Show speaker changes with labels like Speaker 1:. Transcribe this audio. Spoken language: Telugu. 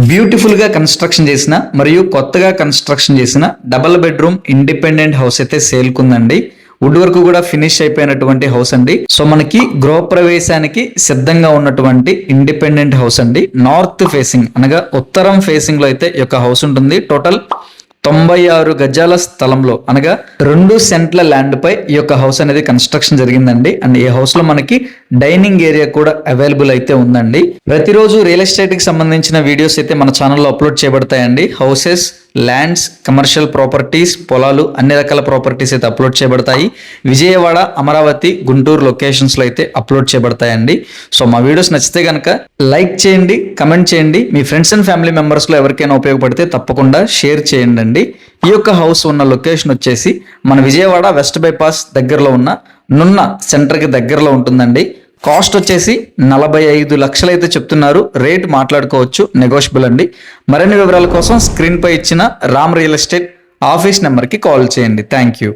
Speaker 1: బ్యూటిఫుల్ గా కన్స్ట్రక్షన్ చేసిన మరియు కొత్తగా కన్స్ట్రక్షన్ చేసిన డబుల్ బెడ్రూమ్ ఇండిపెండెంట్ హౌస్ అయితే సేల్ కుందండి. వుడ్ వర్క్ కూడా ఫినిష్ అయిపోయినటువంటి హౌస్ అండి. సో మనకి గృహప్రవేశానికి సిద్ధంగా ఉన్నటువంటి ఇండిపెండెంట్ హౌస్ అండి. నార్త్ ఫేసింగ్ అనగా ఉత్తరం ఫేసింగ్ లో అయితే ఈ యొక్క హౌస్ ఉంటుంది. టోటల్ 96 గజాల స్థలంలో అనగా 2 సెంట్ల ల్యాండ్ పై ఈ యొక్క హౌస్ అనేది కన్స్ట్రక్షన్ జరిగిందండి. అండ్ ఈ హౌస్ లో మనకి డైనింగ్ ఏరియా కూడా అవైలబుల్ అయితే ఉందండి. ప్రతిరోజు రియల్ ఎస్టేట్ కి సంబంధించిన వీడియోస్ అయితే మన ఛానల్లో అప్లోడ్ చేయబడతాయండి. హౌసెస్, ల్యాండ్స్, కమర్షియల్ ప్రాపర్టీస్, పొలాలు, అన్ని రకాల ప్రాపర్టీస్ అయితే అప్లోడ్ చేయబడతాయి. విజయవాడ, అమరావతి, గుంటూరు లొకేషన్స్ లో అయితే అప్లోడ్ చేయబడతాయండి. సో మా వీడియోస్ నచ్చితే కనుక లైక్ చేయండి, కమెంట్ చేయండి. మీ ఫ్రెండ్స్ అండ్ ఫ్యామిలీ మెంబర్స్ లో ఎవరికైనా ఉపయోగపడితే తప్పకుండా షేర్ చేయండి. ఈ యొక్క హౌస్ ఉన్న లొకేషన్ వచ్చేసి మన విజయవాడ వెస్ట్ బైపాస్ దగ్గరలో ఉన్న నున్న సెంటర్ కి దగ్గరలో ఉంటుందండి. కాస్ట్ వచ్చేసి 45 లక్షలు అయితే చెప్తున్నారు. రేట్ మాట్లాడుకోవచ్చు, నెగోషియబుల్ అండి. మరిన్ని వివరాల కోసం స్క్రీన్ పై ఇచ్చిన రామ్ రియల్ ఎస్టేట్ ఆఫీస్ నెంబర్కి కాల్ చేయండి. Thank you.